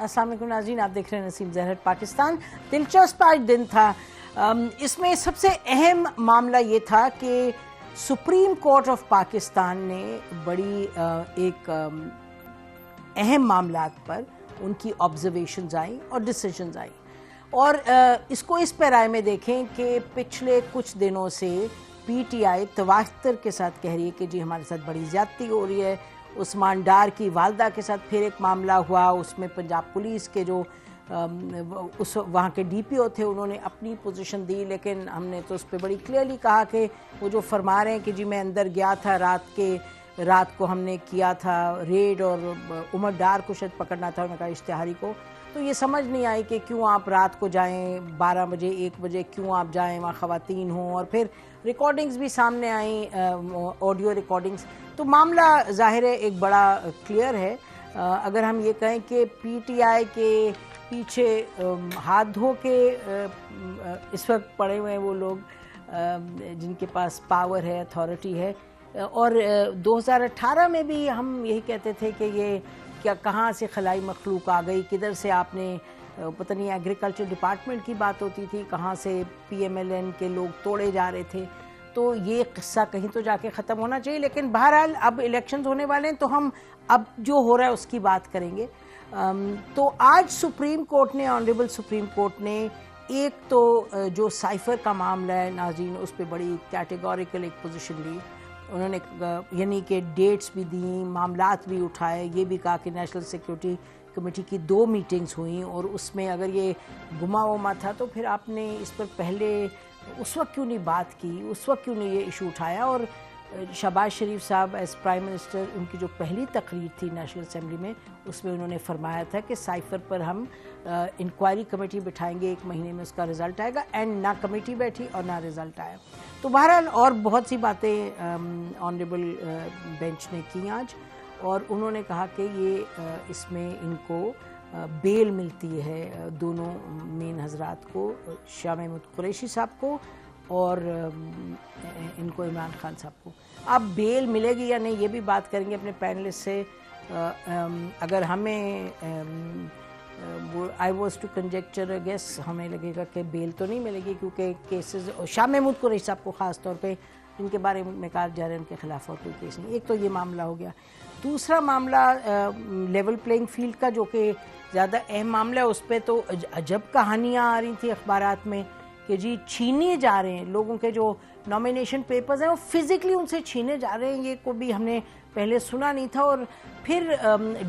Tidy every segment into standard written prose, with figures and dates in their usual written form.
السلام علیکم ناظرین، آپ دیکھ رہے ہیں نسیم زہر پاکستان۔ دلچسپ آج دن تھا۔ اس میں سب سے اہم معاملہ یہ تھا کہ سپریم کورٹ آف پاکستان نے بڑی ایک اہم معاملات پر ان کی آبزرویشنز آئیں اور ڈیسیجنز آئیں، اور اس کو اس پیرائے میں دیکھیں کہ پچھلے کچھ دنوں سے پی ٹی آئی تواتر کے ساتھ کہہ رہی ہے کہ جی ہمارے ساتھ بڑی زیادتی ہو رہی ہے۔ عثمان ڈار کی والدہ کے ساتھ پھر ایک معاملہ ہوا، اس میں پنجاب پولیس کے جو اس وہاں کے ڈی پی او تھے انہوں نے اپنی پوزیشن دی، لیکن ہم نے تو اس پہ بڑی کلیئرلی کہا کہ وہ جو فرما رہے ہیں کہ جی میں اندر گیا تھا رات کو ہم نے کیا تھا ریڈ، اور عمر ڈار کو شاید پکڑنا تھا، انہوں نے کہا اشتہاری کو، تو یہ سمجھ نہیں آئی کہ کیوں آپ رات کو جائیں 12 بجے 1 بجے، کیوں آپ جائیں وہاں خواتین ہوں، اور پھر ریکارڈنگز بھی سامنے آئیں، آڈیو ریکارڈنگز۔ تو معاملہ ظاہر ہے ایک بڑا کلیئر ہے۔ اگر ہم یہ کہیں کہ پی ٹی آئی کے پیچھے ہاتھ دھو کے اس وقت پڑے ہوئے ہیں وہ لوگ جن کے پاس پاور ہے، اتھارٹی ہے، اور 2018 میں بھی ہم یہی کہتے تھے کہ یہ کیا کہاں سے خلائی مخلوق آ گئی، کدھر سے آپ نے پتہ نہیں ایگریکلچر ڈپارٹمنٹ کی بات ہوتی تھی، کہاں سے پی ایم ایل این کے لوگ توڑے جا رہے تھے، تو یہ قصہ کہیں تو جا کے ختم ہونا چاہیے۔ لیکن بہرحال اب الیکشنز ہونے والے ہیں تو ہم اب جو ہو رہا ہے اس کی بات کریں گے۔ تو آج سپریم کورٹ نے، آنریبل سپریم کورٹ نے ایک تو جو سائفر کا معاملہ ہے ناظرین، اس پہ بڑی کیٹیگوریکل ایک پوزیشن لی، انہوں نے یعنی کہ ڈیٹس بھی دیں، معاملات بھی اٹھائے، یہ بھی کہا کہ نیشنل سیکیورٹی کمیٹی کی 2 میٹنگز ہوئیں، اور اس میں اگر یہ گما وما تھا تو پھر آپ نے اس پر پہلے اس وقت کیوں نہیں بات کی، اس وقت کیوں نہیں یہ ایشو اٹھایا۔ اور شہباز شریف صاحب ایز پرائم منسٹر، ان کی جو پہلی تقریر تھی نیشنل اسمبلی میں، اس میں انہوں نے فرمایا تھا کہ سائفر پر ہم انکوائری کمیٹی بٹھائیں گے، 1 مہینے میں اس کا رزلٹ آئے گا، اینڈ نہ کمیٹی بیٹھی اور نہ رزلٹ آیا۔ تو بہرحال اور بہت سی باتیں آنریبل بینچ نے کی آج، اور انہوں نے کہا کہ یہ اس میں ان کو بیل ملتی ہے دونوں مین حضرات کو، شاہ محمود قریشی صاحب کو اور ان کو عمران خان صاحب کو۔ اب بیل ملے گی یا نہیں یہ بھی بات کریں گے اپنے پینلسٹ سے۔ اگر ہمیں I was to conjecture guess, ہمیں لگے گا کہ بیل تو نہیں ملے گی، کیونکہ کیسز شاہ محمود قریشی صاحب کو خاص طور پہ جن کے بارے میں کہا جا رہا ہے ان کے خلاف اور کوئی کیس نہیں۔ ایک تو یہ معاملہ ہو گیا۔ دوسرا معاملہ لیول پلینگ فیلڈ کا، جو کہ زیادہ اہم معاملہ ہے، اس پہ تو عجب کہانیاں آ رہی تھیں اخبارات میں کہ جی چھینے جا رہے ہیں لوگوں کے جو نامینیشن پیپرز ہیں، وہ فزیکلی ان سے چھینے جا رہے ہیں۔ یہ کو بھی ہم نے پہلے سنا نہیں تھا۔ اور پھر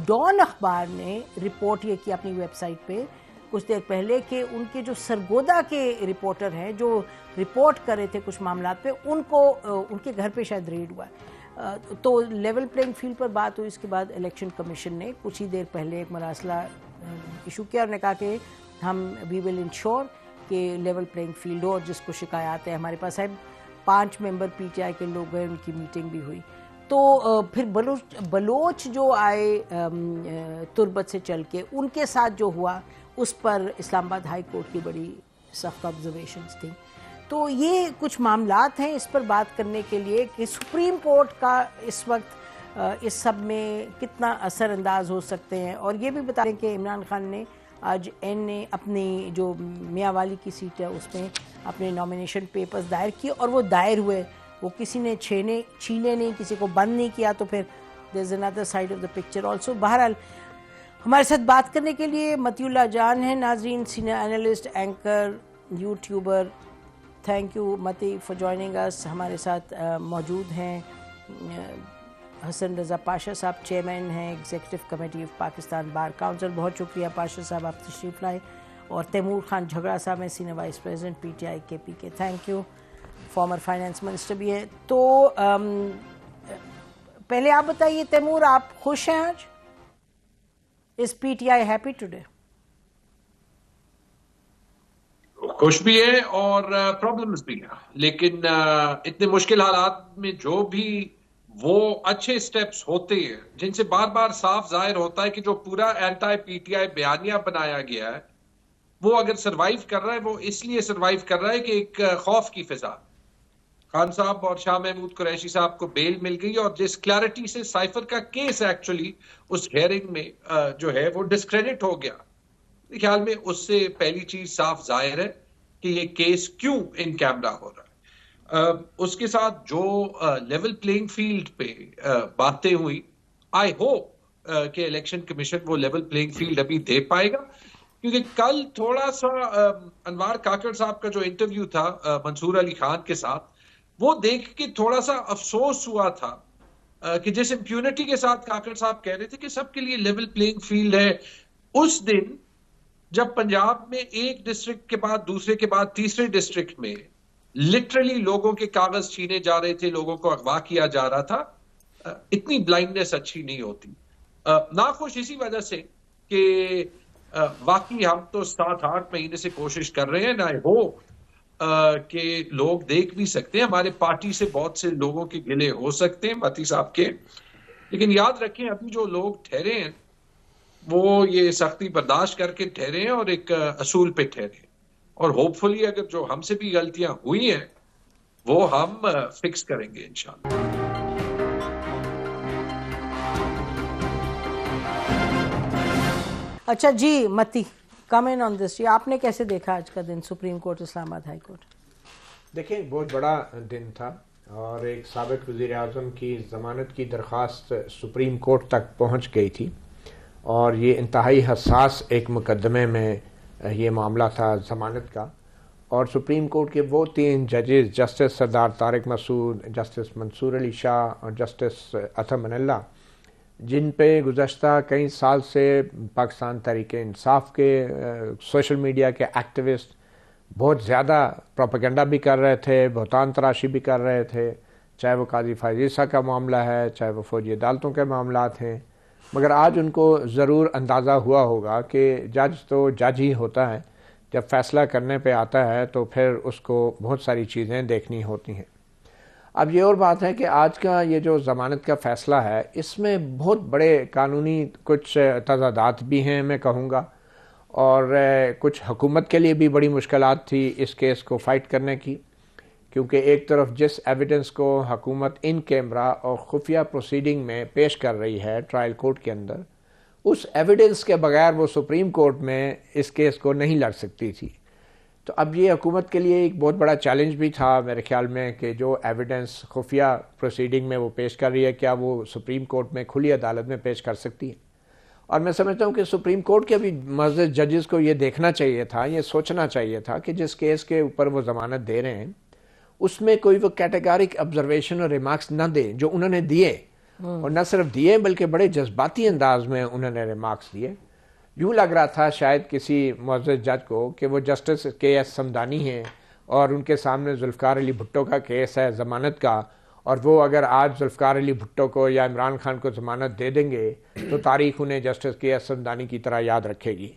ڈان اخبار نے رپورٹ یہ کی اپنی ویب سائٹ پہ کچھ دیر پہلے کہ ان کے جو سرگودا کے رپورٹر ہیں جو رپورٹ کر رہے تھے کچھ معاملات پہ، ان کے گھر پہ شاید ریڈ ہوا ہے۔ تو لیول پلینگ فیلڈ پر بات ہوئی۔ اس کے بعد الیکشن کمیشن نے کچھ ہی دیر پہلے ایک مراسلہ ایشو کیا، اور نے کہا کہ ہم وی ول انشور کہ لیول پلینگ فیلڈ ہو، اور جس کو شکایات ہے ہمارے پاس ہے۔ 5 ممبر پی ٹی آئی کے لوگ گئے، ان کی میٹنگ بھی ہوئی۔ تو پھر بلوچ جو آئے تربت سے چل کے، ان کے ساتھ جو ہوا اس پر اسلام آباد ہائی کورٹ کی بڑی سخت آبزرویشنز تھیں۔ تو یہ کچھ معاملات ہیں اس پر بات کرنے کے لیے کہ سپریم کورٹ کا اس وقت اس سب میں کتنا اثر انداز ہو سکتے ہیں۔ اور یہ بھی بتا دیں کہ عمران خان نے آج نے اپنی جو میاں والی کی سیٹ ہے اس میں اپنے نامینیشن پیپرز دائر کیے، اور وہ دائر ہوئے، وہ کسی نے چھینے نہیں، کسی کو بند نہیں کیا۔ تو پھر دیر از another side of the picture also۔ بہرحال ہمارے ساتھ بات کرنے کے لیے متی اللہ جان ہیں ناظرین، senior analyst, anchor, YouTuber. Thank you متی فار جوائننگ اس۔ ہمارے ساتھ موجود ہیں حسن رضا پاشا صاحب، چیئرمین ہیں executive committee of Pakistan bar council. بہت شکریہ پاشا صاحب آپ تشریف لائے۔ اور تیمور خان جھگڑا صاحب ہیں، senior vice president P T I K P کے۔ Thank you, former finance minister بھی ہے۔ تو پہلے آپ بتائیے تیمور، آپ خوش ہیں آج؟ Is P T I happy today? خوش بھی ہے اور پرابلمز بھی ہیں، لیکن اتنے مشکل حالات میں جو بھی وہ اچھے سٹیپس ہوتے ہیں جن سے بار بار صاف ظاہر ہوتا ہے کہ جو پورا اینٹی پی ٹی آئی بیانیہ بنایا گیا ہے وہ اگر سروائیو کر رہا ہے، وہ اس لیے سروائیو کر رہا ہے کہ ایک خوف کی فضا۔ خان صاحب اور شاہ محمود قریشی صاحب کو بیل مل گئی، اور جس کلیئرٹی سے سائفر کا کیس ایکچولی اس ہیئرنگ میں جو ہے وہ ڈسکریڈٹ ہو گیا، میرے خیال میں اس سے پہلی چیز صاف ظاہر ہے کہ یہ کیس کیوں ان کیمرا ہو رہا ہے. اس کے ساتھ جو لیول پلینگ فیلڈ پہ باتیں ہوئی, آئی ہوپ کہ الیکشن کمیشن وہ لیول پلینگ فیلڈ ابھی دے پائے گا, کیونکہ کل تھوڑا سا انوار کاکڑ صاحب کا جو انٹرویو تھا منصور علی خان کے ساتھ, وہ دیکھ کے تھوڑا سا افسوس ہوا تھا کہ جس امپیونٹی کے ساتھ کاکڑ صاحب کہہ رہے تھے کہ سب کے لیے لیول پلینگ فیلڈ ہے, اس دن جب پنجاب میں ایک ڈسٹرکٹ کے بعد دوسرے کے بعد تیسرے ڈسٹرکٹ میں لٹرلی لوگوں کے کاغذ چھینے جا رہے تھے, لوگوں کو اغوا کیا جا رہا تھا, اتنی بلائنڈنس اچھی نہیں ہوتی. ناخوش اسی وجہ سے کہ واقعی ہم تو 7-8 مہینے سے کوشش کر رہے ہیں, نہ ہو کہ لوگ دیکھ بھی سکتے ہیں, ہمارے پارٹی سے بہت سے لوگوں کے گلے ہو سکتے ہیں متی صاحب کے, لیکن یاد رکھیں ابھی جو لوگ ٹھہرے ہیں وہ یہ سختی برداشت کر کے ٹھہرے ہیں اور ایک اصول پہ ٹھہرے ہیں, اور ہوپ فلی اگر جو ہم سے بھی غلطیاں ہوئی ہیں وہ ہم فکس کریں گے انشاءاللہ. اچھا جی متی, کمنٹ آن دس جی, آپ نے کیسے دیکھا آج کا دن سپریم کورٹ اسلام آباد ہائی کورٹ؟ دیکھیں بہت بڑا دن تھا, اور ایک سابق وزیر اعظم کی ضمانت کی درخواست سپریم کورٹ تک پہنچ گئی تھی, اور یہ انتہائی حساس ایک مقدمے میں یہ معاملہ تھا ضمانت کا, اور سپریم کورٹ کے وہ 3 ججز جسٹس سردار طارق مسعود, جسٹس منصور علی شاہ اور جسٹس اطہر من اللہ, جن پہ گزشتہ کئی سال سے پاکستان تحریک انصاف کے سوشل میڈیا کے ایکٹیوسٹ بہت زیادہ پروپیگنڈا بھی کر رہے تھے, بہتان تراشی بھی کر رہے تھے, چاہے وہ قاضی فائز عیسیٰ کا معاملہ ہے, چاہے وہ فوجی عدالتوں کے معاملات ہیں. مگر آج ان کو ضرور اندازہ ہوا ہوگا کہ جج تو جج ہی ہوتا ہے, جب فیصلہ کرنے پہ آتا ہے تو پھر اس کو بہت ساری چیزیں دیکھنی ہوتی ہیں. اب یہ اور بات ہے کہ آج کا یہ جو ضمانت کا فیصلہ ہے, اس میں بہت بڑے قانونی کچھ تضادات بھی ہیں میں کہوں گا, اور کچھ حکومت کے لیے بھی بڑی مشکلات تھی اس کیس کو فائٹ کرنے کی, کیونکہ ایک طرف جس ایویڈنس کو حکومت ان کیمرہ اور خفیہ پروسیڈنگ میں پیش کر رہی ہے ٹرائل کورٹ کے اندر, اس ایویڈنس کے بغیر وہ سپریم کورٹ میں اس کیس کو نہیں لڑ سکتی تھی. تو اب یہ حکومت کے لیے ایک بہت بڑا چیلنج بھی تھا میرے خیال میں کہ جو ایویڈنس خفیہ پروسیڈنگ میں وہ پیش کر رہی ہے, کیا وہ سپریم کورٹ میں کھلی عدالت میں پیش کر سکتی ہے. اور میں سمجھتا ہوں کہ سپریم کورٹ کے بھی معزز ججز کو یہ دیکھنا چاہیے تھا, یہ سوچنا چاہیے تھا کہ جس کیس کے اوپر وہ ضمانت دے رہے ہیں اس میں کوئی وہ کیٹیگورک آبزرویشن اور ریمارکس نہ دیں جو انہوں نے دیے, اور نہ صرف دیے بلکہ بڑے جذباتی انداز میں انہوں نے ریمارکس دیے. یوں لگ رہا تھا شاید کسی معزز جج کو کہ وہ جسٹس کے ایس سمدانی ہیں اور ان کے سامنے ذوالفقار علی بھٹو کا کیس ہے ضمانت کا, اور وہ اگر آج ذوالفقار علی بھٹو کو یا عمران خان کو ضمانت دے دیں گے تو تاریخ انہیں جسٹس کے ایس سمدانی کی طرح یاد رکھے گی.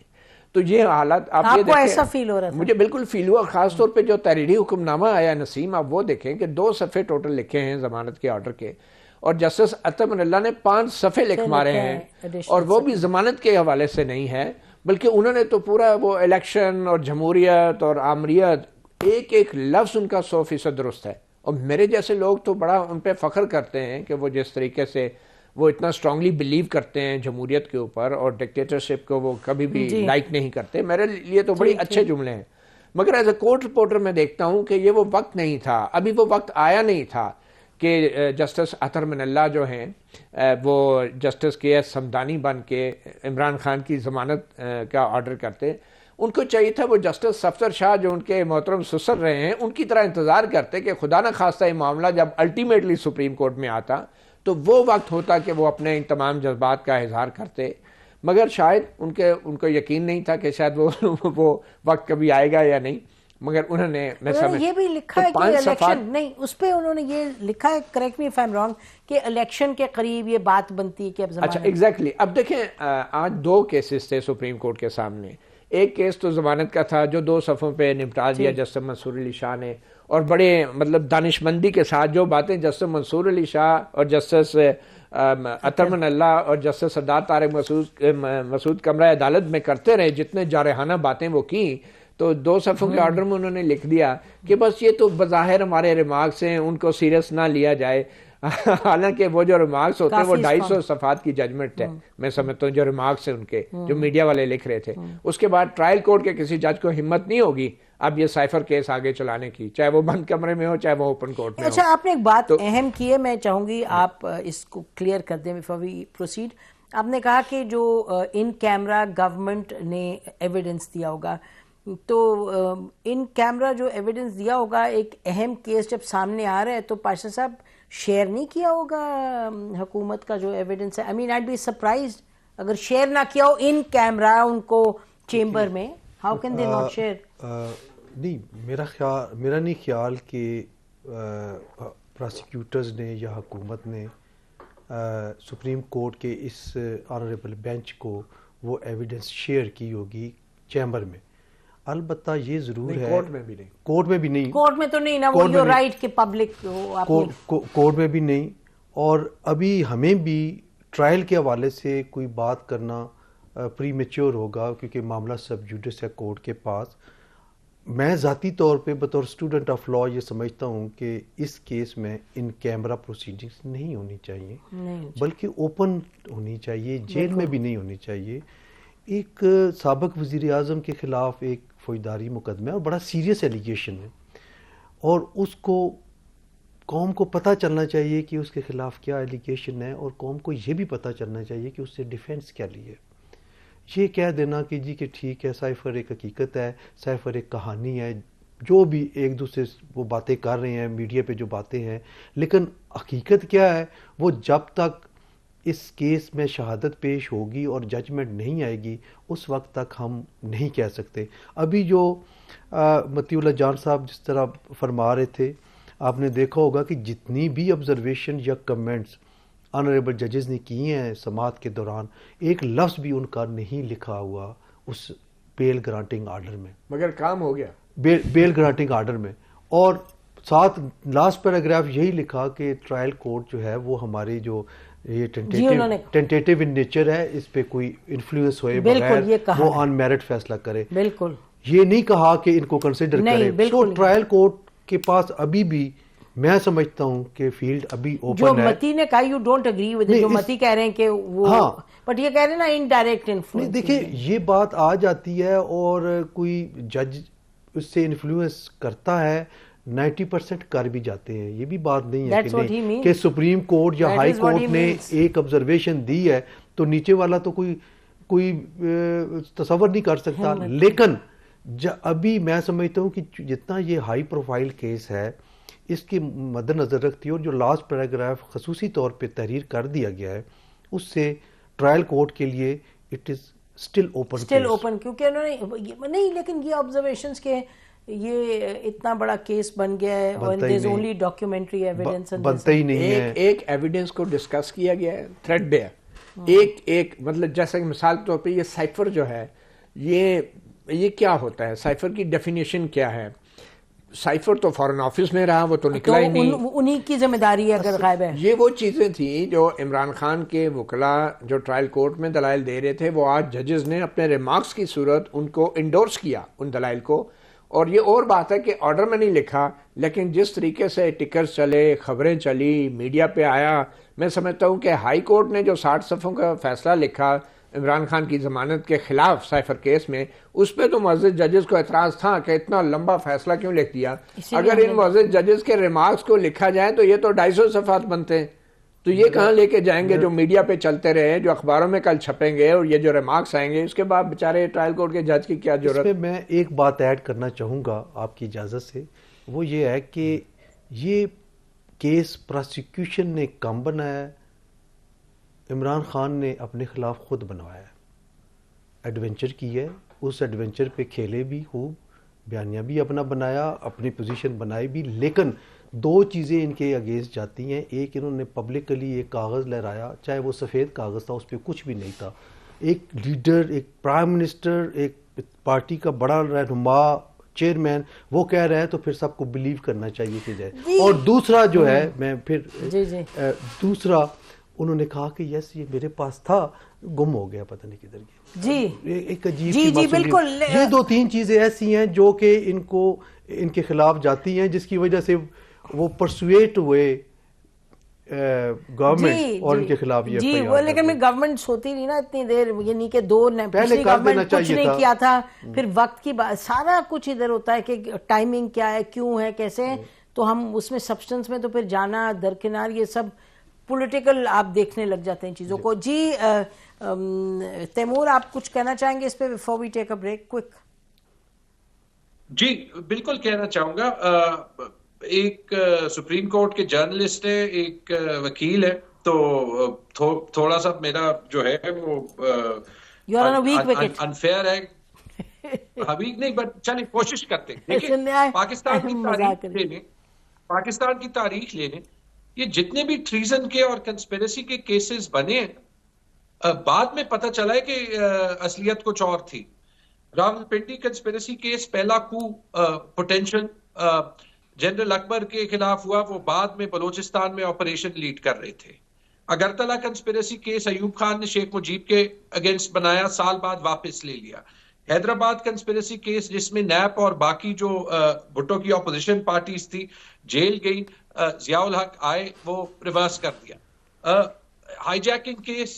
تو یہ حالت آپ یہ دیکھیں, ایسا فیل ہو رہا تھا؟ مجھے بالکل فیل ہوا, خاص طور پہ جو تحریری حکم نامہ آیا نسیم, آپ وہ دیکھیں کہ 2 صفحے ٹوٹل لکھے ہیں ضمانت کے آرڈر کے, اور جسٹس اطہر من اللہ نے 5 صفحے لکھ مارے ہیں, اور وہ بھی ضمانت کے حوالے سے نہیں ہے بلکہ انہوں نے تو پورا وہ الیکشن اور جمہوریت اور آمریت ایک ایک لفظ ان کا 100% درست ہے. اور میرے جیسے لوگ تو بڑا ان پہ فخر کرتے ہیں کہ وہ جس طریقے سے وہ اتنا اسٹرانگلی بلیو کرتے ہیں جمہوریت کے اوپر, اور ڈکٹیٹرشپ کو وہ کبھی بھی لائک نہیں کرتے. میرے لیے تو بڑی اچھے جملے ہیں, مگر ایز اے کورٹ رپورٹر میں دیکھتا ہوں کہ یہ وہ وقت نہیں تھا, ابھی وہ وقت آیا نہیں تھا کہ جسٹس اطہر من اللہ جو ہیں وہ جسٹس کے ایس سمدانی بن کے عمران خان کی ضمانت کا آرڈر کرتے. ان کو چاہیے تھا وہ جسٹس صفدر شاہ جو ان کے محترم سسر رہے ہیں ان کی طرح انتظار کرتے کہ خدا نہ خواستہ یہ معاملہ جب الٹیمیٹلی سپریم کورٹ میں آتا تو وہ وقت ہوتا کہ وہ اپنے ان تمام جذبات کا اظہار کرتے. مگر شاید ان کو یقین نہیں تھا کہ شاید وہ وقت کبھی آئے گا یا نہیں, مگر انہوں نے یہ بھی لکھا ہے کہ الیکشن نہیں, اس پہ انہوں نے یہ لکھا ہے, correct me if I am wrong, کہ الیکشن کے قریب یہ بات بنتی ہے کہ اب زمانہ. اچھا ایگزیکٹلی. اب دیکھیں آج 2 کیسز تھے سپریم کورٹ کے سامنے. ایک کیس تو ضمانت کا تھا جو 2 صفحوں پہ نپٹا دیا جسٹس منصور علی شاہ نے, اور بڑے مطلب دانشمندی کے ساتھ جو باتیں جسٹس منصور علی شاہ اور جسٹس اطہر من اللہ اور جسٹس سردار طارق مسعود کمرہ عدالت میں کرتے رہے, جتنے جارحانہ باتیں وہ کی, تو 2 صفحوں کے آرڈر میں انہوں نے لکھ دیا کہ بس یہ تو بظاہر ہمارے ریمارکس ہیں, ان کو سیریس نہ لیا جائے. حالانکہ وہ جو ریمارکس ہوتے ہیں وہ 250 صفحات کی ججمنٹ ہے، میں سمجھتا ہوں جو ریمارکس ہیں ان کے جو میڈیا والے لکھ رہے تھے، اس کے بعد ٹرائل کورٹ کے کسی جج کو ہمت نہیں ہوگی اب یہ سائفر کیس آگے چلانے کی، چاہے وہ بند کمرے میں ہو چاہے وہ اوپن کورٹ میں ہو۔ اچھا، آپ نے ایک بات اہم کی ہے، میں چاہوں گی آپ اس کو کلیئر کر دیں بیفور وی پروسیڈ۔ آپ نے کہا کہ جو ان کیمرہ گورنمنٹ نے ایویڈنس دیا ہوگا، تو ان کیمرہ جو ایویڈنس دیا ہوگا ایک اہم کیس جب سامنے آ رہا ہے تو پاشا صاحب شیئر نہیں کیا ہوگا حکومت کا جو ایویڈنس ہے؟ آئی مین آئیڈ بی سرپرائزڈ اگر شیئر نہ کیا ہو ان کیمرہ ان کو چیمبر میں، how can they not share? نہیں، میرا نہیں خیال کہ پراسیکیوٹرز نے یا حکومت نے سپریم کورٹ کے اس آنریبل بینچ کو وہ ایویڈنس شیئر کی ہوگی چیمبر میں۔ البتہ یہ ضرور ہے کورٹ میں بھی نہیں، کورٹ میں بھی نہیں، کورٹ میں تو نہیں نا، وہ جو رائٹ کہ پبلک کورٹ میں بھی نہیں، اور ابھی ہمیں بھی ٹرائل کے حوالے سے کوئی بات کرنا پری میچور ہوگا کیونکہ معاملہ سب جوڈس ہے کورٹ کے پاس۔ میں ذاتی طور پہ بطور اسٹوڈنٹ آف لاء یہ سمجھتا ہوں کہ اس کیس میں ان کیمرہ پروسیڈنگز نہیں ہونی چاہیے، بلکہ اوپن ہونی چاہیے، جیل میں بھی نہیں ہونی چاہیے۔ ایک سابق وزیر اعظم کے خلاف ایک فوجداری مقدمہ ہے اور بڑا سیریس ایلیگیشن ہے، اور اس کو قوم کو پتہ چلنا چاہیے کہ اس کے خلاف کیا ایلیگیشن ہے، اور قوم کو یہ بھی پتہ چلنا چاہیے کہ اس سے ڈیفینس کیا لی ہے۔ یہ کہہ دینا کہ جی کہ ٹھیک ہے سائفر ایک حقیقت ہے، سائفر ایک کہانی ہے، جو بھی ایک دوسرے وہ باتیں کر رہے ہیں میڈیا پہ جو باتیں ہیں، لیکن حقیقت کیا ہے وہ جب تک اس کیس میں شہادت پیش ہوگی اور ججمنٹ نہیں آئے گی اس وقت تک ہم نہیں کہہ سکتے۔ ابھی جو مطیع اللہ جان صاحب جس طرح فرما رہے تھے، آپ نے دیکھا ہوگا کہ جتنی بھی آبزرویشن یا کمنٹس آنریبل ججز نے کیے ہیں سماعت کے دوران، ایک لفظ بھی ان کا نہیں لکھا ہوا اس بیل گرانٹنگ آرڈر میں، مگر کام ہو گیا بیل گرانٹنگ آرڈر میں، اور ساتھ لاسٹ پیراگراف یہی لکھا کہ ٹرائل کورٹ جو ہے وہ ہماری جو یہ ٹینٹیٹیو ان نیچر ہے، اس پہ کوئی انفلوئنس ہوئے بغیر وہ آن میرٹ فیصلہ کرے۔ بالکل یہ نہیں کہا کہ ان کو کنسیڈر کرے۔ تو ٹرائل کورٹ کے پاس ابھی بھی میں سمجھتا ہوں کہ فیلڈ ابھی اوپن ہے۔ جو متی نے کہا یو ڈونٹ اگری ود جو متی کہہ رہے ہیں کہ وہ، بٹ یہ کہہ رہے ہیں نا انڈائریکٹ انفلوئنس۔ دیکھیں یہ بات آ جاتی ہے اور کوئی جج اس سے انفلوئنس کرتا ہے، 90% کر بھی جاتے ہیں، یہ بھی بات نہیں ہے کہ سپریم کورٹ یا ہائی کورٹ نے ایک آبزرویشن دی ہے تو نیچے والا تو کوئی تصور نہیں کر سکتا۔ لیکن ابھی میں سمجھتا ہوں کہ جتنا یہ ہائی پروفائل کیس ہے اس کے مد نظر رکھتی ہے، اور جو لاسٹ پیراگراف خصوصی طور پہ تحریر کر دیا گیا ہے اس سے ٹرائل کورٹ کے لیے اٹ از اسٹل اوپن، کیونکہ انہوں نے نہیں، لیکن یہ آبزرویشنز کے یہ اتنا بڑا کیس بن گیا ہے اور دیر از اونلی ڈاکیومنٹری ایویڈنس، بنتا ہی نہیں ہے۔ ایک ایویڈنس کو ڈسکس کیا گیا ہے تھریڈ بیئر، ایک مطلب جیسا کہ مثال طور پہ یہ سائفر جو ہے یہ کیا ہوتا ہے، سائفر کی ڈیفینیشن کیا ہے؟ سائفر تو فارن آفس میں رہا، وہ تو نکلا ہی نہیں، انہی کی ذمہ داری ہے اگر غائب ہے۔ یہ وہ چیزیں تھیں جو عمران خان کے وکلاء جو ٹرائل کورٹ میں دلائل دے رہے تھے، وہ آج ججز نے اپنے ریمارکس کی صورت ان کو انڈورس کیا ان دلائل کو۔ اور یہ اور بات ہے کہ آرڈر میں نہیں لکھا، لیکن جس طریقے سے ٹکرز چلے، خبریں چلی، میڈیا پہ آیا، میں سمجھتا ہوں کہ ہائی کورٹ نے جو 60 صفحوں کا فیصلہ لکھا عمران خان کی ضمانت کے خلاف سائفر کیس میں، اس پہ تو معزز ججز کو اعتراض تھا کہ اتنا لمبا فیصلہ کیوں لکھ دیا۔ اگر ان معزز ججز کے ریمارکس کو لکھا جائے تو یہ تو 250 صفحات بنتے ہیں، تو یہ کہاں لے کے جائیں گے جو میڈیا پہ چلتے رہے، جو اخباروں میں کل چھپیں گے، اور یہ جو ریمارکس آئیں گے اس کے بعد بیچارے ٹرائل کورٹ کے جج کی کیا ضرورت؟ اس پہ میں ایک بات ایڈ کرنا چاہوں گا آپ کی اجازت سے، وہ یہ ہے کہ یہ کیس پراسیکیوشن نے کم بنایا ہے، عمران خان نے اپنے خلاف خود بنوایا ہے، ایڈونچر کی ہے، اس ایڈونچر پہ کھیلے بھی، خوب بیانیہ بھی اپنا بنایا، اپنی پوزیشن بنائی بھی، لیکن دو چیزیں ان کے اگینسٹ جاتی ہیں۔ ایک، انہوں نے پبلکلی ایک کاغذ لہرایا، چاہے وہ سفید کاغذ تھا، اس پہ کچھ بھی نہیں تھا۔ ایک لیڈر، ایک پرائم منسٹر، ایک پارٹی کا بڑا رہنما، چیئرمین، وہ کہہ رہا ہے تو پھر سب کو بلیو کرنا چاہیے کہ جائے۔ اور دوسرا جو ہے، میں پھر دوسرا انہوں نے کہا کہ یس یہ میرے پاس تھا، گم ہو گیا، پتہ نہیں کدھر گیا۔ ایک عجیب بالکل، یہ دو تین چیزیں ایسی ہیں جو کہ ان کے خلاف جاتی ہیں، جس کی وجہ سے وہ پرسویٹ ہوئے گورنمنٹ اور ان کے خلاف یہ جی وہ لیکن میں گورنمنٹ ہوتی نہیں نا اتنی دیر، یہ نہیں کہ پچھلی گورنمنٹ کچھ نہیں کیا تھا، پھر وقت کی بات سارا کچھ ادھر ہوتا ہے کہ ٹائمنگ کیا ہے، کیوں ہے، کیسے ہے، تو ہم اس میں سبسٹنس میں تو پھر جانا درکنار یہ سب پولیٹیکل آپ دیکھنے لگ جاتے ہیں چیزوں کو. جی تیمور آپ کچھ کہنا چاہیں گے اس پہ before we take a break quick? جی بالکل کہنا چاہوں گا. ایک سپریم کورٹ کے جرنلسٹ ہے، ایک وکیل ہے، تو تھوڑا سا میرا جو ہے وہ انفیئر ہے. ویک نہیں بٹ چلیں کوشش کرتے. دیکھیں پاکستان کی تاریخ لے لیں، یہ جتنے بھی ٹریزن کے اور کنسپیرسی کے کیسز بنے ہیں، بعد میں پتہ چلا ہے کہ اصلیت کچھ اور تھی. راولپنڈی کنسپیرسی کیس پہلا کو پوٹینشل جنرل اکبر کے خلاف ہوا، وہ بعد میں بلوچستان میں آپریشن لیڈ کر رہے تھے. اگرتلہ کنسپیرسی کیس ایوب خان نے شیخ مجیب کے اگینسٹ بنایا، سال بعد واپس لے لیا. حیدرآباد کنسپیرسی کیس جس میں نیپ اور باقی جو بھٹو کی اپوزیشن پارٹیز تھی جیل گئی، ضیاء الحق آئے، وہ ریورس کر دیا. ہائی جیکنگ کیس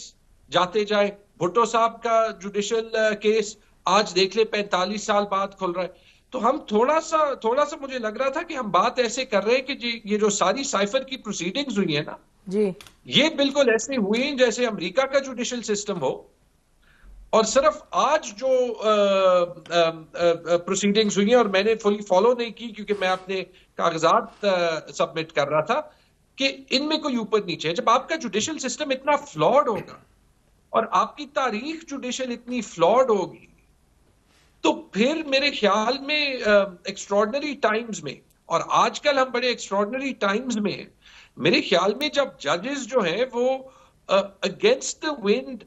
جاتے جائے، بھٹو صاحب کا جوڈیشل کیس آج دیکھ لے 45 سال بعد کھل رہا ہے. تو ہم تھوڑا سا مجھے لگ رہا تھا کہ ہم بات ایسے کر رہے ہیں کہ یہ جو ساری سائفر کی پروسیڈنگز ہوئی ہیں نا، جی یہ بالکل ایسے ہوئی ہیں جیسے امریکہ کا جوڈیشل سسٹم ہو، اور صرف آج جو پروسیڈنگز ہوئی ہیں، اور میں نے فلی فالو نہیں کی کیونکہ میں اپنے کاغذات سبمٹ کر رہا تھا، کہ ان میں کوئی اوپر نیچے ہے. جب آپ کا جوڈیشل سسٹم اتنا فلاڈ ہوگا اور آپ کی تاریخ جوڈیشل اتنی فلاڈ ہوگی، تو پھر میرے خیال میں ایکسٹراڈنری ٹائمز میں، اور آج کل ہم بڑے ایکسٹراڈنری ٹائمز میں ہیں، میرے خیال میں جب ججز جو ہیں وہ اگینسٹ دا ونڈ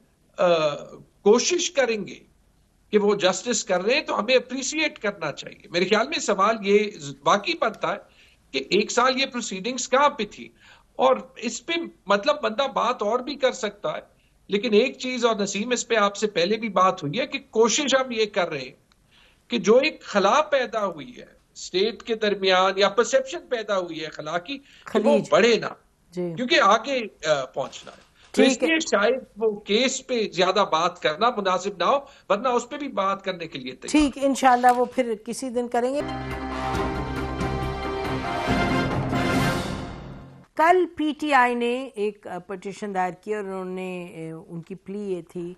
کوشش کریں گے کہ وہ جسٹس کر رہے ہیں، تو ہمیں اپریشیٹ کرنا چاہیے. میرے خیال میں سوال یہ واقعی بنتا ہے کہ ایک سال یہ پروسیڈنگز کہاں پہ تھی، اور اس پہ مطلب بندہ بات اور بھی کر سکتا ہے. لیکن ایک چیز، اور نسیم اس پہ آپ سے پہلے بھی بات ہوئی ہے، کہ کوشش ہم یہ کر رہے ہیں کہ جو ایک خلا پیدا ہوئی ہے اسٹیٹ کے درمیان، یا پرسپشن پیدا ہوئی ہے خلا کی، کہ وہ بڑھے نہ، کیونکہ آگے پہنچنا ہے. تو اس لیے شاید وہ کیس پہ زیادہ بات کرنا مناسب نہ ہو، ورنہ اس پہ بھی بات کرنے کے لیے تیار. ٹھیک، انشاءاللہ وہ پھر کسی دن کریں گے. کل پی ٹی آئی نے ایک پٹیشن دائر کی، اور انہوں نے ان کی پلی یہ تھی،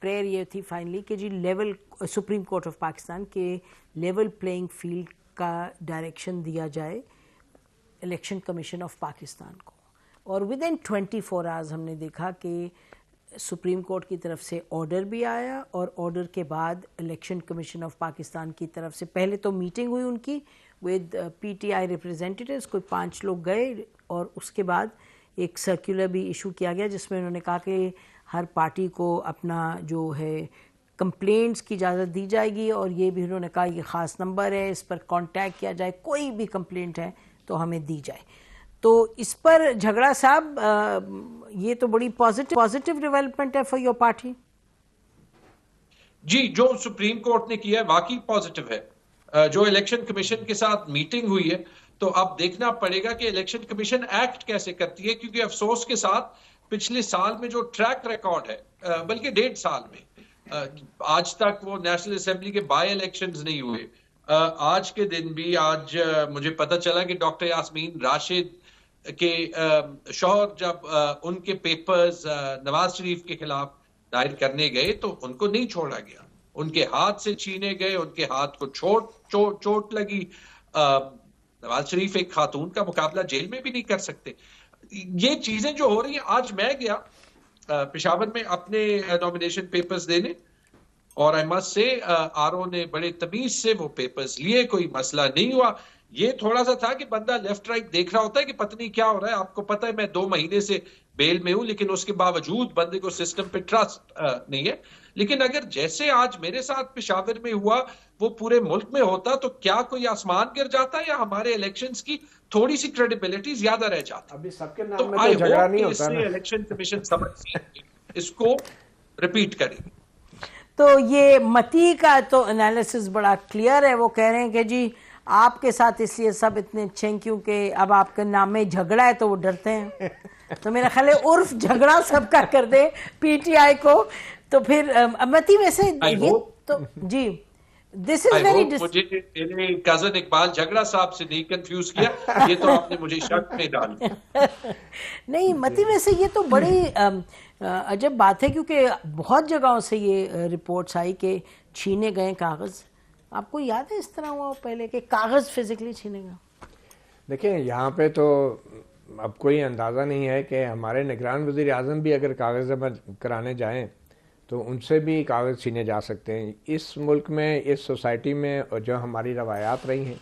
پریئر یہ تھی فائنلی، کہ جی level Supreme Court of Pakistan کے لیول پلینگ فیلڈ کا ڈائریکشن دیا جائے الیکشن کمیشن آف پاکستان کو. اور ود ان 24 آورز ہم نے دیکھا کہ سپریم کورٹ کی طرف سے آرڈر بھی آیا، اور آرڈر کے بعد الیکشن کمیشن آف پاکستان کی طرف سے پہلے تو میٹنگ ہوئی ان کی with P T I representatives, کوئی 5 لوگ گئے، اور اس کے بعد ایک سرکولر بھی ایشو کیا گیا جس میں انہوں نے کہا کہ ہر پارٹی کو اپنا جو ہے کمپلینٹس کی اجازت دی جائے گی، اور یہ بھی انہوں نے کہا یہ خاص نمبر ہے، اس پر کانٹیکٹ کیا جائے، کوئی بھی کمپلینٹ ہے تو ہمیں دی جائے. تو اس پر جھگڑا صاحب یہ تو بڑی پازیٹیو ڈیولپمنٹ ہے فار یور پارٹی. جی جو سپریم کورٹ نے کیا ہے واقعی پازیٹیو ہے. جو الیکشن کمیشن کے ساتھ میٹنگ ہوئی ہے، تو اب دیکھنا پڑے گا کہ الیکشن کمیشن ایکٹ کیسے کرتی ہے، کیونکہ افسوس کے ساتھ پچھلے سال میں جو ٹریک ریکارڈ ہے، بلکہ 1.5 سال میں آج تک وہ نیشنل اسمبلی کے بائی الیکشنز نہیں ہوئے. آج کے دن بھی آج مجھے پتہ چلا کہ ڈاکٹر یاسمین راشد کے شوہر جب ان کے پیپرز نواز شریف کے خلاف دائر کرنے گئے تو ان کو نہیں چھوڑا گیا، ان کے ہاتھ سے چھینے گئے، ان کے ہاتھ کو چوٹ لگی. نواز شریف ایک خاتون کا مقابلہ جیل میں بھی نہیں کر سکتے. یہ چیزیں جو ہو رہی ہیں، آج میں گیا پشاور میں اپنے نومینیشن پیپرز دینے، اور آئی مسٹ سے آر او نے بڑے تمیز سے وہ پیپرز لیے، کوئی مسئلہ نہیں ہوا. یہ تھوڑا سا تھا کہ بندہ لیفٹ رائٹ دیکھ رہا ہوتا ہے کہ پتہ نہیں کیا ہو رہا ہے. آپ کو پتہ ہے میں 2 مہینے سے بیل میں ہوں، لیکن اس کے باوجود بندے کو سسٹم پہ ٹرسٹ نہیں ہے. لیکن اگر جیسے آج میرے ساتھ پشاور میں ہوا وہ پورے ملک میں ہوتا تو کیا کوئی آسمان گر جاتا، یا ہمارے الیکشنز کی تھوڑی سی کریڈیبلٹی زیادہ رہ جاتی. ابھی سب کے نام میں تو جھگڑا نہیں ہوتا نا. الیکشن کمیشن سمجھ اس کو ریپیٹ کرے گی. تو یہ متی کا تو انالیسس بڑا کلیئر ہے. وہ کہہ رہے ہیں کہ جی آپ کے ساتھ اس لیے سب اتنے اچھے ہیں کیونکہ اب آپ کے نام میں جھگڑا ہے تو وہ ڈرتے ہیں. تو میرا خیال ہے عرف جھگڑا سب کا کر دے پی ٹی آئی کو. تو پھر متی ویسے یہ تو جی دس از ویری مجھے میرے کزن اقبال جھگڑا صاحب سے نہیں کنفیوز کیا, یہ تو آپ نے مجھے شک میں ڈال دیا. نہیں متی ویسے یہ تو بڑی عجب بات ہے کیونکہ بہت جگہوں سے یہ رپورٹس آئی کہ چھینے گئے کاغذ. آپ کو یاد ہے اس طرح ہوا پہلے کہ کاغذ فزیکلی چھینے گا؟ دیکھیں یہاں پہ تو اب کوئی اندازہ نہیں ہے کہ ہمارے نگران وزیر اعظم بھی اگر کاغذ جمع کرانے جائیں تو ان سے بھی کاغذ چھینے جا سکتے ہیں. اس ملک میں, اس سوسائٹی میں جو ہماری روایات رہی ہیں,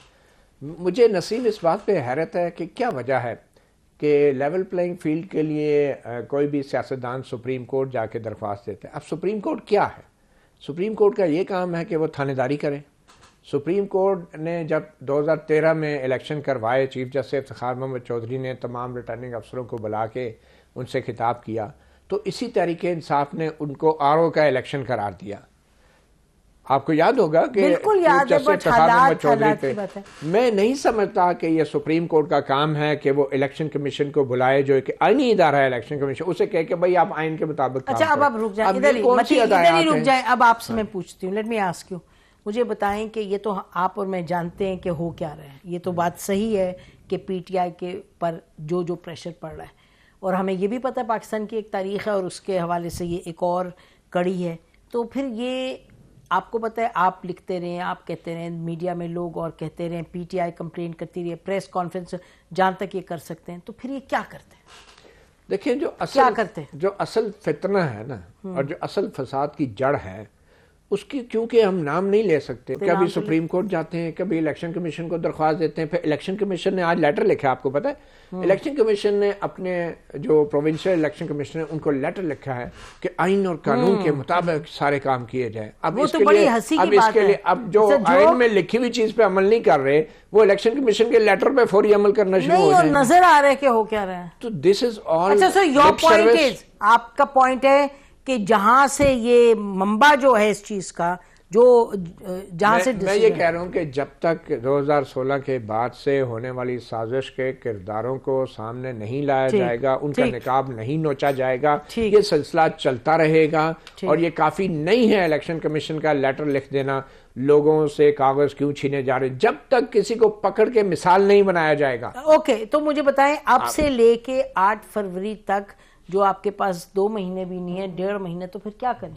مجھے نصیب اس بات پہ حیرت ہے کہ کیا وجہ ہے کہ لیول پلینگ فیلڈ کے لیے کوئی بھی سیاستدان سپریم کورٹ جا کے درخواست دیتے ہیں. اب سپریم کورٹ کیا ہے؟ سپریم کورٹ کا یہ کام ہے کہ وہ تھانے داری کرے. سپریم کورٹ نے جب 2013 میں الیکشن کروائے, چیف جسٹس افتخار محمد چودھری نے تمام ریٹرننگ افسروں کو بلا کے ان سے خطاب کیا, تو اسی تحریک انصاف نے ان کو RO کا الیکشن قرار دیا. آپ کو یاد ہوگا کہ بالکل یاد ہے, بٹ حالات کی بات ہے. میں نہیں سمجھتا کہ یہ سپریم کورٹ کا کام ہے کہ وہ الیکشن کمیشن کو بلائے, جو کہ آئینی ادارہ ہے الیکشن کمیشن, اسے کہے کہ بھائی آپ آئین کے مطابق. اچھا اب آپ رک جائیں, ادھر ہی رک جائیں. اب آپ سے میں پوچھتی ہوں, لیٹ می آسک یو, مجھے بتائیں کہ یہ تو آپ اور میں جانتے ہیں کہ ہو کیا رہا ہے. یہ تو بات صحیح ہے کہ پی ٹی آئی کے پر جو پریشر پڑ رہا ہے, اور ہمیں یہ بھی پتہ ہے پاکستان کی ایک تاریخ ہے اور اس کے حوالے سے یہ ایک اور کڑی ہے. تو پھر یہ آپ کو پتہ ہے, آپ لکھتے رہیں, آپ کہتے رہیں, میڈیا میں لوگ اور کہتے رہیں, پی ٹی آئی کمپلین کرتی رہی, پریس کانفرنس جہاں تک یہ کر سکتے ہیں, تو پھر یہ کیا کرتے ہیں؟ دیکھیں جو اصل فتنہ ہے نا, اور جو اصل فساد کی جڑ ہے, اس کی کیونکہ ہم نام نہیں لے سکتے, کبھی سپریم کورٹ جاتے ہیں, کبھی الیکشن کمیشن کو درخواست دیتے ہیں, پھر الیکشن کمیشن نے آج لیٹر لکھا, آپ کو پتہ ہے الیکشن کمیشن نے اپنے جو پروونشل الیکشن کمیشن ہے ان کو لیٹر لکھا ہے کہ آئین اور قانون کے مطابق سارے کام کیے جائیں. اب اس کے لیے اب جو آئین میں لکھی ہوئی چیز پہ عمل نہیں کر رہے, وہ الیکشن کمیشن کے لیٹر پہ فوری عمل کرنا شروع ہو جائیں. نظر آ رہا ہے کہ ہو کیا رہا ہے. تو دس از آل. اچھا, سو یور پوائنٹ از, آپ کا پوائنٹ ہے کہ جہاں سے یہ منبع جو ہے اس چیز کا, جو جہاں سے میں یہ کہہ رہا ہوں کہ جب تک 2016 کے بعد سے ہونے والی سازش کے کرداروں کو سامنے نہیں لایا جائے گا, ان کا نقاب نہیں نوچا جائے گا, یہ سلسلہ چلتا رہے گا. اور یہ کافی نہیں ہے الیکشن کمیشن کا لیٹر لکھ دینا, لوگوں سے کاغذ کیوں چھینے جا رہے, جب تک کسی کو پکڑ کے مثال نہیں بنایا جائے گا. اوکے, تو مجھے بتائیں اب سے لے کے 8 فروری تک جو آپ کے پاس 2 مہینے بھی نہیں ہے, 1.5 مہینے, تو پھر کیا کریں؟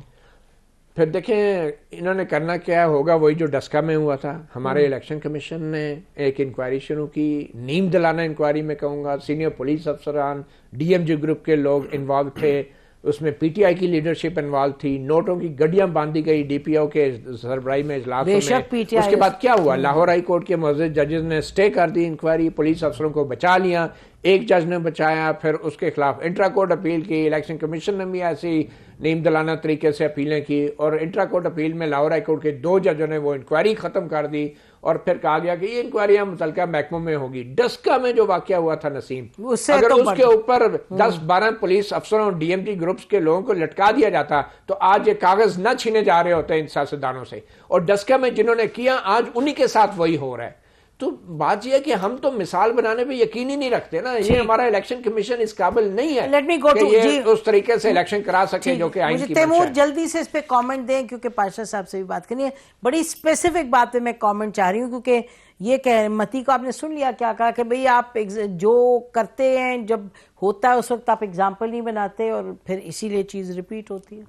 پھر دیکھیں انہوں نے کرنا کیا ہوگا, وہی جو ڈسکا میں ہوا تھا. ہمارے الیکشن کمیشن نے ایک انکوائری شروع کی, نیم دلانہ انکوائری میں کہوں گا, سینئر پولیس افسران, DMG گروپ کے لوگ انوالو تھے, اس میں پی ٹی آئی کی لیڈرشپ انوالو تھی, نوٹوں کی گڈیاں باندھی گئی DPO کے سربراہی میں اجلاسوں میں. اس کے بعد کیا ہوا, لاہور ہائی کورٹ کے معزز ججز نے اسٹے کر دی انکوائری, پولیس افسروں کو بچا لیا, ایک جج نے بچایا, پھر اس کے خلاف انٹرا کورٹ اپیل کی, الیکشن کمیشن نے بھی ایسی نیم دلانہ طریقے سے اپیلیں کی, اور انٹرا کورٹ اپیل میں لاہور ہائی کورٹ کے 2 ججوں نے وہ انکوائری ختم کر دی, اور پھر کہا گیا کہ یہ انکوائریاں متعلقہ محکموں میں ہوگی. ڈسکا میں جو واقعہ ہوا تھا نسیم, اگر اس کے اوپر 10-12 پولیس افسروں DMG گروپس کے لوگوں کو لٹکا دیا جاتا تو آج یہ کاغذ نہ چھینے جا رہے ہوتے ان سیاستدانوں سے. اور ڈسکا میں جنہوں نے کیا آج انہی کے ساتھ وہی ہو رہا ہے. تو بات یہ ہے کہ ہم تو مثال بنانے پہ یقین ہی نہیں رکھتے نا, یہ ہمارا الیکشن کمیشن اس قابل نہیں ہے کہ یہ اس طریقے سے الیکشن کرا سکے جو کہ آئین کی منشا ہے. تیمور جلدی سے اس پہ کامنٹ دیں, کیونکہ پاشا صاحب سے بھی بات کرنی ہے. بڑی اسپیسیفک بات پہ میں کامنٹ چاہ رہی ہوں, کیونکہ یہ کہ متی کو آپ نے سن لیا کیا کہا کہ بھئی آپ جو کرتے ہیں جب ہوتا ہے اس وقت آپ ایگزامپل نہیں بناتے, اور پھر اسی لیے چیز ریپیٹ ہوتی ہے.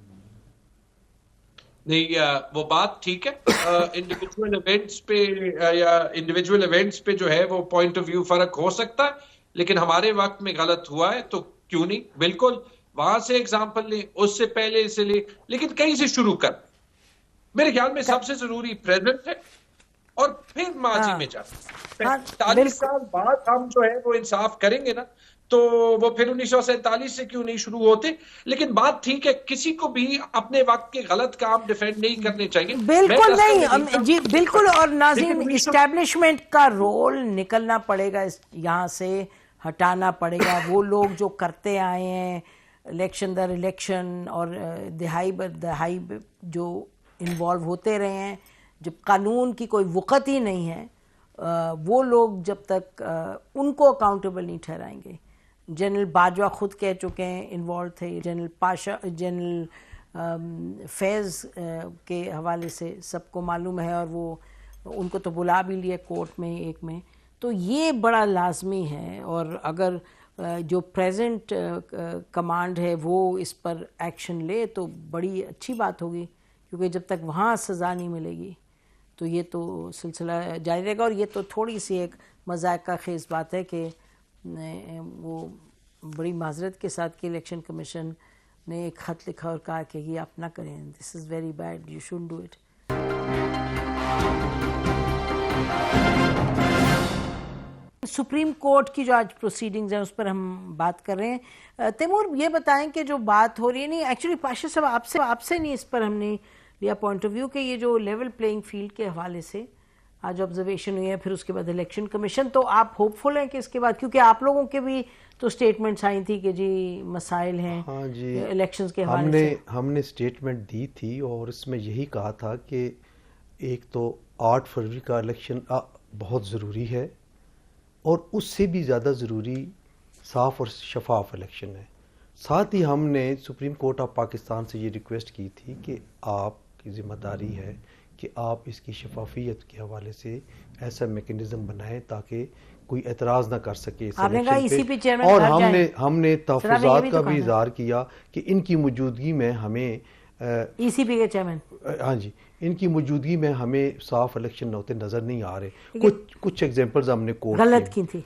نہیں, وہ بات ٹھیک ہے, انڈیویجول ایونٹس پہ یا انڈیویجول ایونٹس پہ جو ہے وہ پوائنٹ آف ویو فرق ہو سکتا ہے, لیکن ہمارے وقت میں غلط ہوا ہے تو کیوں نہیں, بالکل وہاں سے ایگزامپل لیں, اس سے پہلے سے لیں, لیکن کہیں سے شروع کر. میرے خیال میں سب سے ضروری پریزنٹ ہے اور پھر ماضی میں جاتے. 40 سال بعد ہم جو ہے وہ انصاف کریں گے نا, تو وہ پھر 1947 سے کیوں نہیں شروع ہوتے. لیکن بات ٹھیک ہے, کسی کو بھی اپنے وقت کے غلط کام ڈیفینڈ نہیں کرنے چاہیے. بالکل نہیں جی, بالکل. اور ناظرین, اسٹیبلشمنٹ کا رول نکلنا پڑے گا, یہاں سے ہٹانا پڑے گا. وہ لوگ جو کرتے آئے ہیں الیکشن در الیکشن اور دہائی بر دہائی جو انوالو ہوتے رہے ہیں, جب قانون کی کوئی وقت ہی نہیں ہے, وہ لوگ جب تک ان کو اکاؤنٹیبل نہیں ٹھہرائیں گے. جنرل باجوہ خود کہہ چکے ہیں انوالو تھے, جنرل پاشا, جنرل فیض کے حوالے سے سب کو معلوم ہے, اور وہ ان کو تو بلا بھی لیا کورٹ میں ایک میں. تو یہ بڑا لازمی ہے, اور اگر جو پریزنٹ کمانڈ ہے وہ اس پر ایکشن لے تو بڑی اچھی بات ہوگی, کیونکہ جب تک وہاں سزا نہیں ملے گی تو یہ تو سلسلہ جاری رہے گا. اور یہ تو تھوڑی سی ایک مذائقہ خیز بات ہے کہ وہ بڑی معذرت کے ساتھ کہ الیکشن کمیشن نے ایک خط لکھا اور کہا کہ یہ آپ نہ کریں, this is very bad, you shouldn't do it. Supreme court کی جو آج پروسیڈنگز ہیں اس پر ہم بات کر رہے ہیں. تیمور یہ بتائیں کہ جو بات ہو رہی ہے, نہیں ایکچولی پاشا صاحب آپ سے نہیں اس پر ہم نے لیا پوائنٹ آف ویو کہ یہ جو لیول پلینگ فیلڈ کے حوالے سے آج آبزرویشن ہوئی ہے, پھر اس کے بعد الیکشن کمیشن, تو آپ ہوپ فل ہیں کہ اس کے بعد, کیونکہ آپ لوگوں کے بھی تو سٹیٹمنٹس آئی تھی کہ جی مسائل ہیں الیکشنز کے حوالے سے. ہم نے سٹیٹمنٹ دی تھی اور اس میں یہی کہا تھا کہ ایک تو 8 فروری کا الیکشن بہت ضروری ہے, اور اس سے بھی زیادہ ضروری صاف اور شفاف الیکشن ہے. ساتھ ہی ہم نے سپریم کورٹ آف پاکستان سے یہ ریکویسٹ کی تھی کہ آپ کی ذمہ داری ہے کہ آپ اس کی شفافیت کے حوالے سے ایسا میکنزم بنائیں تاکہ کوئی اعتراض نہ کر سکے اس الیکشن پہ. اور ہم نے تحفظات کا بھی اظہار کیا کہ ان کی موجودگی میں ہمیں ای سی پی کے چیئرمین, ہاں جی, ان کی موجودگی میں ہمیں صاف الیکشن ہوتے نظر نہیں آ رہے. کچھ ایگزامپلز ہم نے کوٹ غلط کی تھی.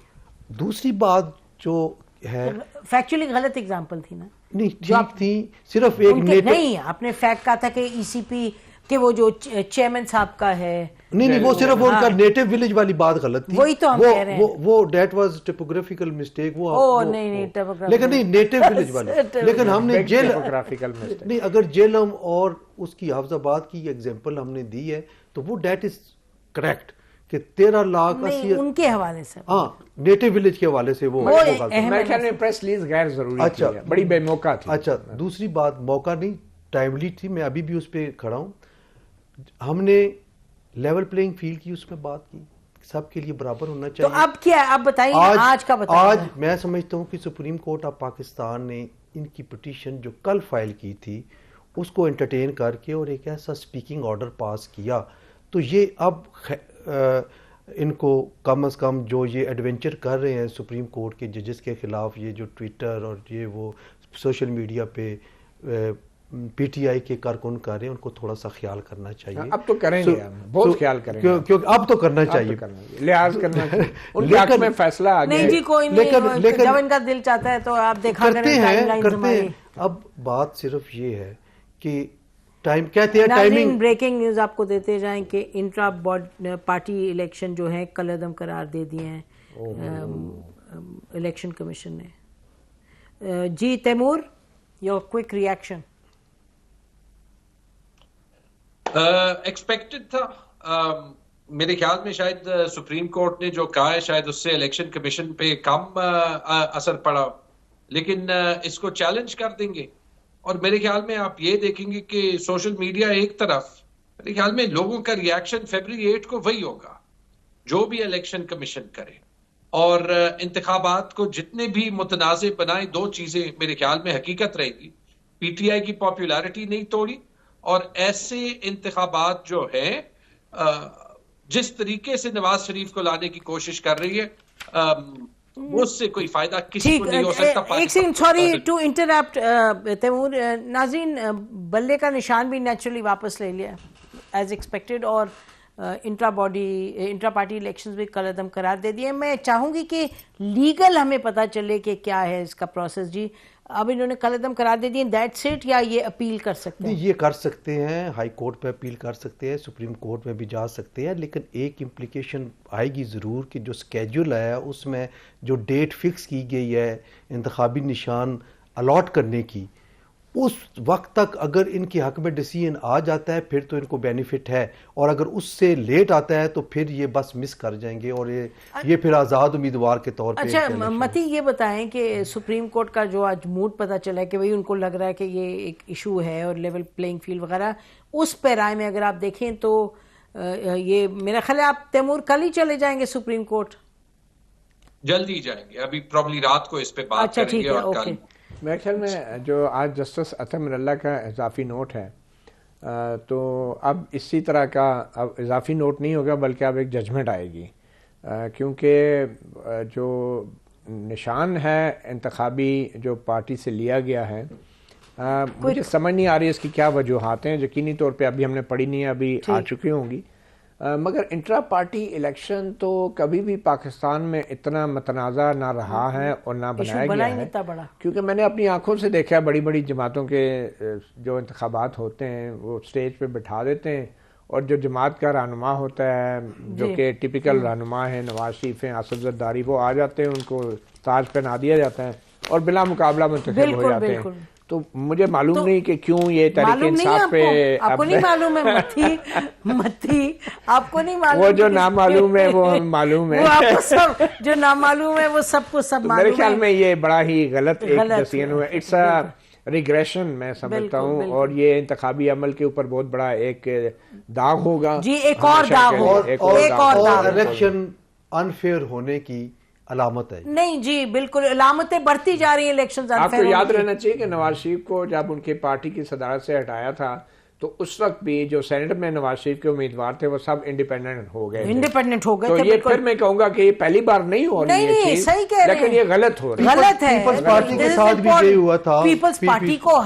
دوسری بات جو ہے فیکچولی غلط ایگزامپل تھی نا, نہیں ٹھیک تھی, صرف ایک نہیں آپ نے فیکٹ کہا تھا کہ ای سی پی کہ وہ جو چیئرمین صاحب کا ہے, نہیں وہ صرف ان کا نیٹو ولیج والی بات غلط تھی. وہی تو ہم کہہ رہے ہیں, وہ دیٹ واز ٹپوگرافیکل مسٹیک, وہ نہیں لیکن نہیں نیٹو ولیج والی, لیکن ہم نے جیل نہیں, اگر جیلم اور اس کی حافظ آباد کی ایگزامپل ہم نے دی ہے تو وہ دیٹ از کریکٹ کہ 13 لاکھ ان کے حوالے سے, ہاں نیٹو ولیج کے حوالے سے وہ میرے خیال میں پریس ریلیز غیر ضروری تھی, بڑی بے موقع تھی. اچھا دوسری بات موقع نہیں, ٹائملی تھی, میں ابھی بھی اس پہ کھڑا ہوں. ہم نے لیول پلینگ فیلڈ کی اس میں بات کی, سب کے لیے برابر ہونا چاہیے. تو اب کیا آپ بتائیے, آج کا بتائیے. آج میں سمجھتا ہوں کہ سپریم کورٹ آف پاکستان نے ان کی پٹیشن جو کل فائل کی تھی اس کو انٹرٹین کر کے اور ایک ایسا سپیکنگ آرڈر پاس کیا, تو یہ اب ان کو کم از کم جو یہ ایڈونچر کر رہے ہیں سپریم کورٹ کے ججز کے خلاف, یہ جو ٹویٹر اور یہ وہ سوشل میڈیا پہ پی ٹی آئی کے کارکن کر رہے ہیں, ان کو تھوڑا سا خیال کرنا چاہیے. اب تو کریں گے, بہت خیال کریں گے, کیونکہ اب تو کرنا چاہیے, لحاظ کرنا چاہیے, ان کے حق میں فیصلہ آ گیا. نہیں جی کوئی نہیں, جب ان کا دل چاہتا ہے تو آپ دیکھا کرتے ہیں. اب بات صرف یہ ہے کہ ٹائم کہتے ہیں ٹائمنگ. بریکنگ نیوز آپ کو دیتے جائیں کہ انٹرا پارٹی الیکشن جو ہے کل عدم قرار دے دیے ہیں الیکشن کمیشن نے. جی Taimur, your quick reaction. Expected تھا, میرے خیال میں شاید سپریم کورٹ نے جو کہا ہے شاید اس سے الیکشن کمیشن پہ کم اثر پڑا, لیکن اس کو چیلنج کر دیں گے. اور میرے خیال میں آپ یہ دیکھیں گے کہ سوشل میڈیا ایک طرف, میرے خیال میں لوگوں کا ریاکشن فیبری 8 کو وہی ہوگا جو بھی الیکشن کمیشن کرے, اور انتخابات کو جتنے بھی متنازع بنائے, 2 چیزیں میرے خیال میں حقیقت رہے گی. پی ٹی آئی کی پاپولیرٹی نہیں توڑی, اور ایسے انتخابات جو ہیں جس طریقے سے نواز شریف کو لانے کی کوشش کر رہی ہے اس سے کوئی فائدہ کسی کو نہیں ہو سکتا. ایک second, sorry to interrupt Taimur. ناظرین, بلے کا نشان بھی نیچرلی واپس لے لیا ایز ایکسپیکٹڈ, اور انٹرا پارٹی الیکشنز بھی کل عدم قرار دے دیے. میں چاہوں گی کہ لیگل ہمیں پتہ چلے کہ کیا ہے اس کا پروسیس. جی اب انہوں نے کل عدم قرار دے دیے, دیٹس اٹ, یا یہ اپیل کر سکتے ہیں؟ یہ کر سکتے ہیں, ہائی کورٹ پہ اپیل کر سکتے ہیں, سپریم کورٹ میں بھی جا سکتے ہیں, لیکن ایک امپلیکیشن آئے گی ضرور کہ جو سکیجول ہے اس میں جو ڈیٹ فکس کی گئی ہے انتخابی نشان الاٹ کرنے کی, اس وقت تک اگر ان کے حق میں ڈیسیژن آ جاتا ہے پھر تو ان کو بینیفٹ ہے, اور اگر اس سے لیٹ آتا ہے تو پھر یہ بس مس کر جائیں گے, اور یہ پھر آزاد امیدوار کے طور پہ. اچھا متی یہ بتائیں کہ سپریم کورٹ کا جو آج موڈ پتہ چلا ہے کہ بھئی ان کو لگ رہا ہے کہ یہ ایک ایشو ہے اور لیول پلینگ فیلڈ وغیرہ, اس پیرائے میں اگر آپ دیکھیں تو یہ میرا خیال ہے آپ تیمور کل ہی چلے جائیں گے سپریم کورٹ؟ جلدی جائیں گے، ابھی پرابلی رات کو اس پہ بات اچھا کریں ٹھیک گے ہے، اور اوکے. کل میرے خیال میں جو آج جسٹس عطا من اللہ کا اضافی نوٹ ہے تو اب اسی طرح کا اب اضافی نوٹ نہیں ہوگا بلکہ اب ایک ججمنٹ آئے گی، کیونکہ جو نشان ہے انتخابی جو پارٹی سے لیا گیا ہے مجھے سمجھ نہیں آ رہی اس کی کیا وجوہات ہیں، یقینی طور پہ ابھی ہم نے پڑھی نہیں ہے، ابھی آ چکی ہوں گی، مگر انٹرا پارٹی الیکشن تو کبھی بھی پاکستان میں اتنا متنازع نہ رہا ہے اور نہ بنایا گیا ہے، کیونکہ میں نے اپنی آنکھوں سے دیکھا ہے بڑی بڑی جماعتوں کے جو انتخابات ہوتے ہیں وہ سٹیج پہ بٹھا دیتے ہیں اور جو جماعت کا رہنما ہوتا ہے جو کہ ٹپیکل رہنما ہے، نواز شریف ہیں، اسد زرداری، وہ آ جاتے ہیں، ان کو تاج پہنا دیا جاتا ہے اور بلا مقابلہ منتخب ہو جاتے ہیں. تو مجھے معلوم نہیں کہ کیوں یہ تحریک انصاف پہ آپ کو نہیں معلوم ہے متی آپ کو نہیں معلوم، وہ جو نامعلوم ہے وہ معلوم ہے، وہ آپ کو سب جو نامعلوم ہے وہ سب کو سب معلوم ہے. میرے خیال میں یہ بڑا ہی غلط ایک ڈسیزن ہوا، اٹس اے ریگریشن میں سمجھتا ہوں، اور یہ انتخابی عمل کے اوپر بہت بڑا ایک داغ ہوگا. جی ایک اور داغ ہوگا، ایک اور داغ، الیکشن انفیئر ہونے کی علامت ہے. نہیں جی بالکل علامتیں بڑھتی جا رہی ہیں الیکشنز. آپ کو یاد رہنا چاہیے کہ نواز شریف کو جب ان کے پارٹی کی صدارت سے ہٹایا تھا تو اس وقت بھی جو سینٹ میں نواز شریف کے امیدوار تھے وہ سب انڈیپینڈنٹ ہو گئے تھے. تو یہ پھر میں کہوں گا کہ یہ پہلی بار نہیں ہو رہی ہے چیز، لیکن یہ غلط ہو رہی ہے. غلط ہے. پیپلز پارٹی کے ساتھ بھی یہ ہوا تھا، پیپلز پارٹی کو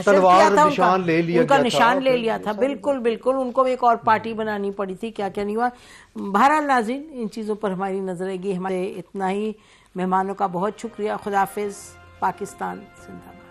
تلوار نشان لے لیا، ان کا نشان لے لیا تھا. بالکل بالکل، ان کو ایک اور پارٹی بنانی پڑی تھی، کیا کیا نہیں ہوا. بہرحال ناظرین ان چیزوں پر ہماری نظر رہے گی. ہمارے اتنا ہی، مہمانوں کا بہت شکریہ. خدا حافظ. پاکستان زندہ باد.